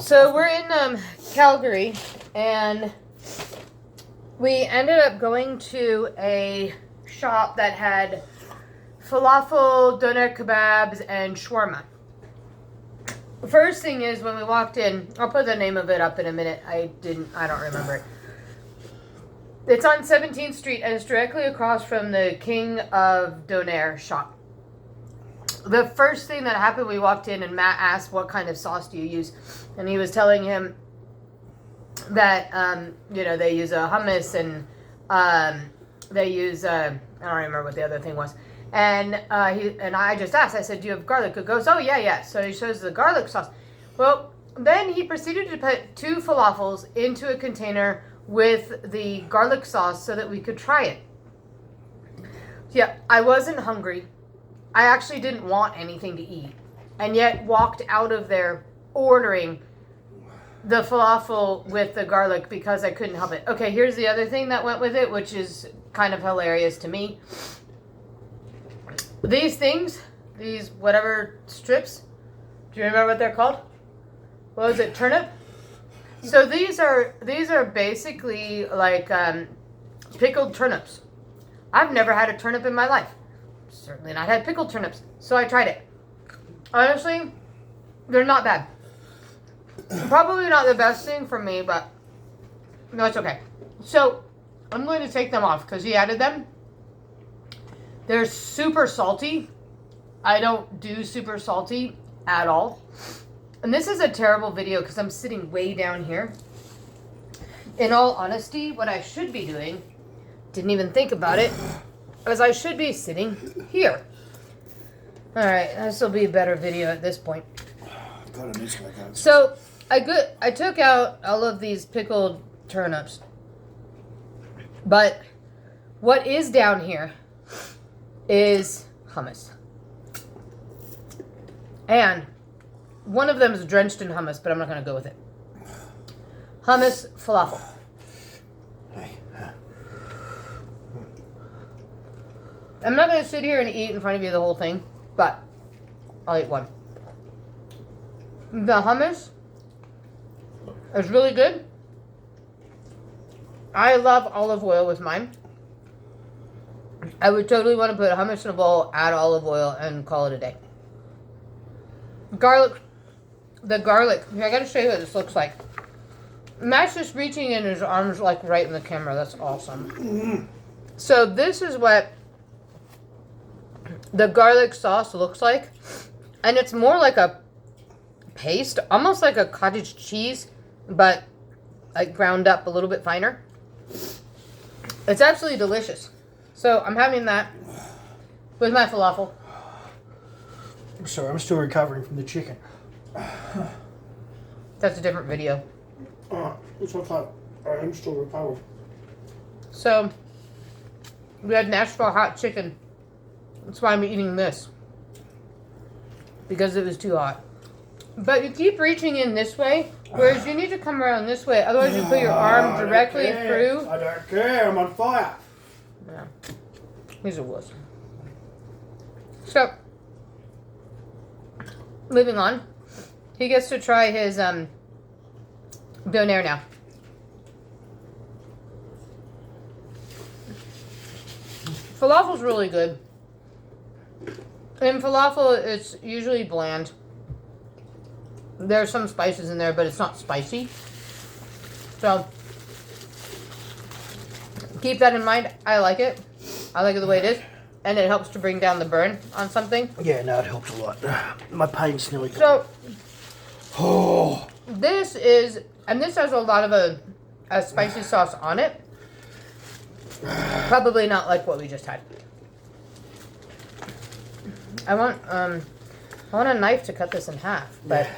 So we're in Calgary, and we ended up going to a shop that had falafel, doner kebabs, and shawarma. First thing is, when we walked in, I'll put the name of it up in a minute. I don't remember it. It's on 17th Street, and it's directly across from the King of Donair shop. The first thing that happened, we walked in, and Matt asked, what kind of sauce do you use? And he was telling him that, they use a hummus, and they use, I don't remember what the other thing was. And I just asked, I said, do you have garlic? It goes, oh, yeah. So he shows the garlic sauce. Well, then he proceeded to put 2 falafels into a container with the garlic sauce so that we could try it. Yeah, I wasn't hungry. I actually didn't want anything to eat, and yet walked out of there ordering the falafel with the garlic because I couldn't help it. Okay, here's the other thing that went with it, which is kind of hilarious to me. These things, these whatever strips, do you remember what they're called? What was it, turnip? So these are basically like pickled turnips. I've never had a turnip in my life. Certainly not had pickled turnips. So I tried it. Honestly, they're not bad. Probably not the best thing for me, but no, it's okay. So I'm going to take them off because he added them. They're super salty. I don't do super salty at all. And this is a terrible video because I'm sitting way down here. In all honesty, what I should be doing, didn't even think about it, is I should be sitting here. Alright, this will be a better video at this point. So, I took out all of these pickled turnips. But what is down here is hummus. And one of them is drenched in hummus, but I'm not going to go with it. Hummus falafel. I'm not going to sit here and eat in front of you the whole thing, but I'll eat one. The hummus is really good. I love olive oil with mine. I would totally want to put hummus in a bowl, add olive oil, and call it a day. Garlic. The garlic. Here, I gotta show you what this looks like. Matt's just reaching in his arms like right in the camera. That's awesome. So this is what the garlic sauce looks like. And it's more like a paste, almost like a cottage cheese, but like ground up a little bit finer. It's absolutely delicious. So I'm having that with my falafel. I'm sorry, I'm still recovering from the chicken. That's a different video. It's okay. I'm still recovering. So we had Nashville hot chicken. That's why I'm eating this. Because it was too hot. But you keep reaching in this way, whereas you need to come around this way. Otherwise you put your arm directly through. I don't care. I'm on fire. Yeah. He's a wuss. So, moving on. He gets to try his Donair now. Falafel's really good. In falafel, it's usually bland. There's some spices in there, but it's not spicy. So, keep that in mind. I like it. I like it the way it is. And it helps to bring down the burn on something. Yeah, no, it helps a lot. My pain's nearly gone. So, this is, and this has a lot of a spicy sauce on it. Probably not like what we just had. I want a knife to cut this in half, but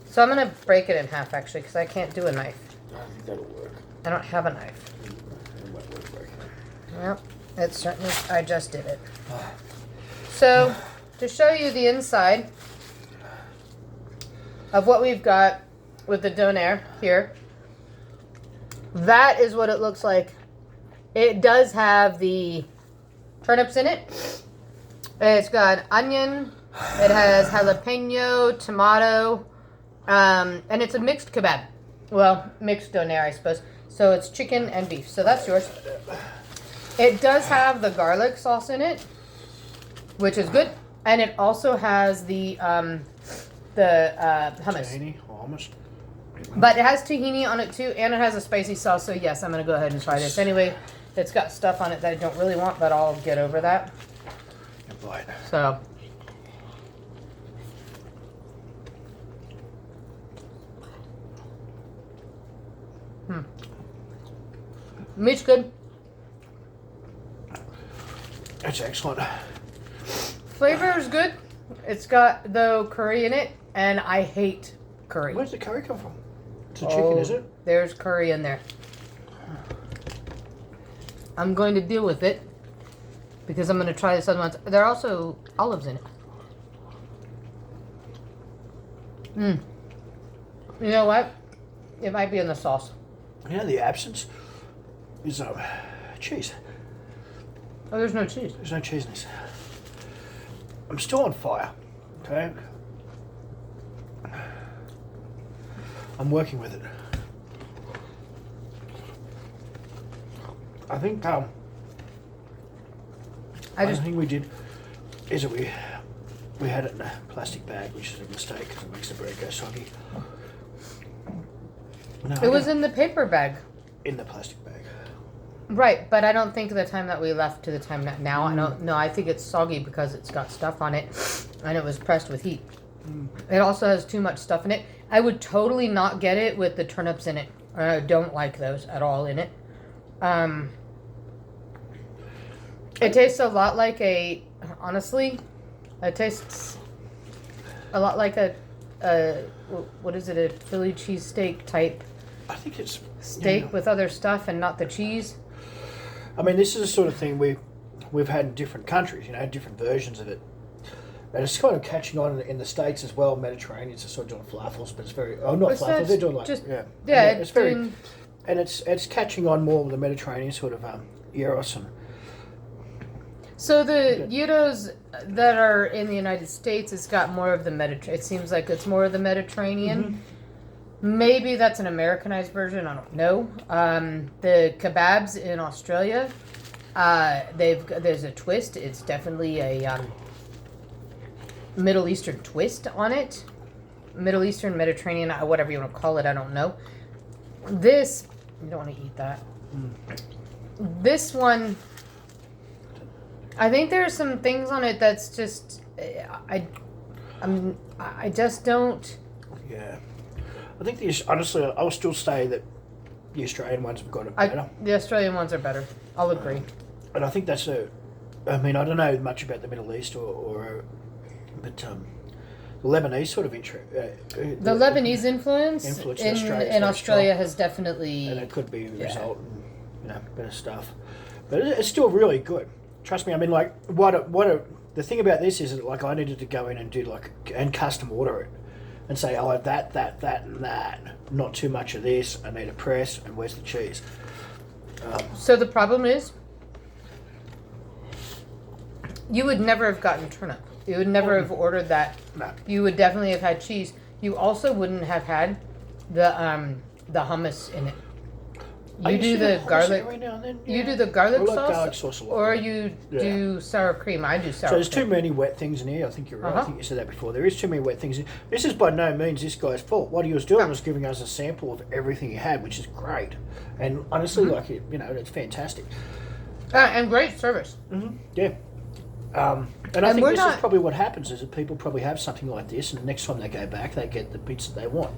so I'm gonna break it in half actually because I can't do a knife. I think that'll work. I don't have a knife. It might work. Yep, it certainly. I just did it. So to show you the inside of what we've got with the Donair here, that is what it looks like. It does have the turnips in it. It's got onion. It has jalapeno, tomato, And it's a mixed kebab. Well, mixed donair, I suppose. So it's chicken and beef. So that's yours. It does have the garlic sauce in it, which is good. And it also has the hummus. Tahini or hummus. But it has tahini on it too, and it has a spicy sauce. So yes, I'm going to go ahead and try this. Anyway, it's got stuff on it that I don't really want, but I'll get over that. So... Meat's good. That's excellent. Flavor is good. It's got, though, curry in it, and I hate curry. Where's the curry come from? It's a chicken, is it? There's curry in there. I'm going to deal with it because I'm going to try this other one. There are also olives in it. You know what? It might be in the sauce. Yeah, the absence is cheese. Oh, there's no cheese. There's no cheese in this. I'm still on fire. Okay. I'm working with it. I think one thing we did is that we had it in a plastic bag, which is a mistake because it makes the bread go soggy. No, it was in the paper bag. In the plastic bag. Right, but I don't think the time that we left to the time that now. I don't know. I think it's soggy because it's got stuff on it, and it was pressed with heat. It also has too much stuff in it. I would totally not get it with the turnips in it. I don't like those at all in it. It tastes a lot like honestly, it tastes a lot like a what is it, a Philly cheesesteak type I think it's steak with other stuff and not the cheese. I mean, this is the sort of thing we've had in different countries, different versions of it. And it's kind of catching on in the States as well. Mediterraneans are sort of doing falafels, but it's very... Oh, not falafels, they're doing like... It's very... And it's catching on more with the Mediterranean sort of gyros and... So the gyros that are in the United States, it's got more of the Mediterranean. It seems like it's more of the Mediterranean. Mm-hmm. Maybe that's an Americanized version. I don't know. The kebabs in Australia, there's a twist. It's definitely a Middle Eastern twist on it. Middle Eastern, Mediterranean, whatever you want to call it. I don't know. This, you don't want to eat that. This one, I think there's some things on it that's just, I just don't. Yeah. I think honestly, I'll still say that the Australian ones have got it better. The Australian ones are better. I'll agree. And I think that's I mean, I don't know much about the Middle East but the Lebanese sort of the Lebanese influence in Australia has definitely... And it could be a result in, better stuff. But it's still really good. Trust me, I mean, like, the thing about this is that, like, I needed to go in and do, and custom order it. And say, I'll have that, and that. Not too much of this. I need a press, and where's the cheese? So the problem is, you would never have gotten turnip. You would never have ordered that. No. You would definitely have had cheese. You also wouldn't have had the hummus in it. You do the garlic. Every now and then, You do the garlic sauce, garlic sauce a lot, or you do sour cream. I do sour cream. So there's too many wet things in here. I think you're right. I think you said that before. There is too many wet things. This is by no means this guy's fault. What he was doing was giving us a sample of everything he had, which is great. And honestly, it's fantastic. And great service. Mm-hmm. Yeah. And I think this is probably what happens is that people probably have something like this, and the next time they go back, they get the bits that they want.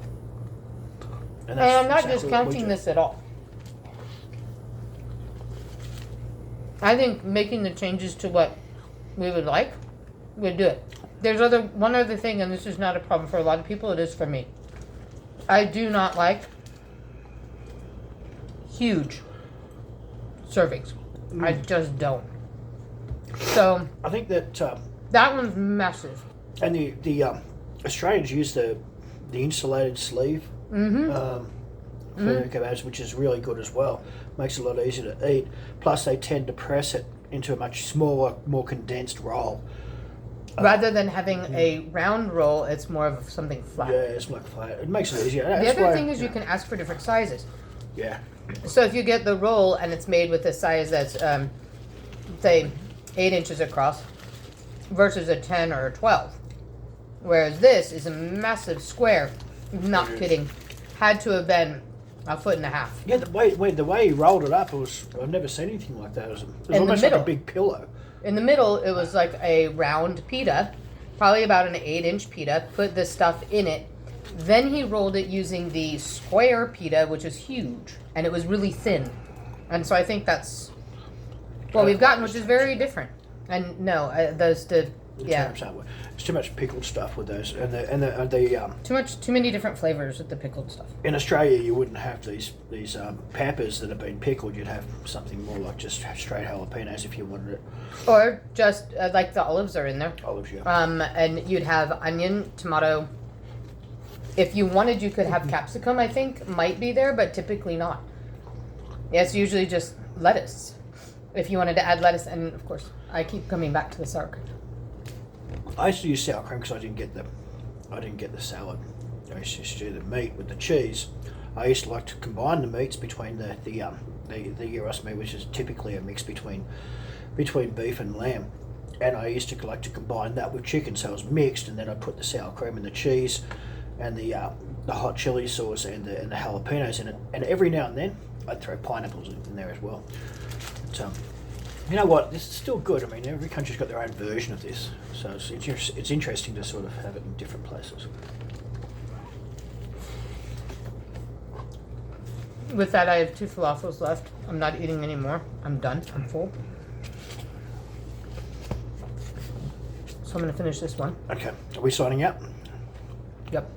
And I'm not discounting this at all. I think making the changes to what we would like, we'd do it. There's one other thing, and this is not a problem for a lot of people. It is for me. I do not like huge servings. I just don't. So I think that that one's massive. And the Australians use the insulated sleeve for kebabs, which is really good as well. Makes it a lot easier to eat. Plus, they tend to press it into a much smaller, more condensed roll. Rather than having a round roll, it's more of something flat. Yeah, it's like flat. It makes it easier. The other thing is you can ask for different sizes. Yeah. So if you get the roll and it's made with a size that's, say, 8 inches across versus a 10 or a 12. Whereas this is a massive square. Not kidding. Had to have been a foot and a half. Yeah, the way he rolled it up, I've never seen anything like that. It was almost like a big pillow. In the middle, it was like a round pita, probably about an 8-inch pita. Put this stuff in it. Then he rolled it using the square pita, which is huge, and it was really thin. And so I think that's what we've gotten, which is very different. And no, It's too much pickled stuff with those, and too many different flavors with the pickled stuff. in Australia, you wouldn't have these peppers that have been pickled. You'd have something more like just straight jalapenos if you wanted it. Or just like the olives are in there. Olives, yeah. And you'd have onion, tomato. If you wanted, you could have capsicum, I think, might be there, but typically not. Yeah, it's usually just lettuce. If you wanted to add lettuce, and of course, I keep coming back to the sour cream. I used to use sour cream because I didn't get the salad. I used to just do the meat with the cheese. I used to like to combine the meats between the gyros meat, which is typically a mix between beef and lamb. And I used to like to combine that with chicken, so it was mixed, and then I'd put the sour cream and the cheese and the hot chili sauce and the jalapenos in it. And every now and then I'd throw pineapples in there as well. But, you know what? This is still good. I mean, every country's got their own version of this, so it's interesting to sort of have it in different places. With that, I have 2 falafels left. I'm not eating any more. I'm done. I'm full. So I'm going to finish this one. Okay. Are we signing out? Yep.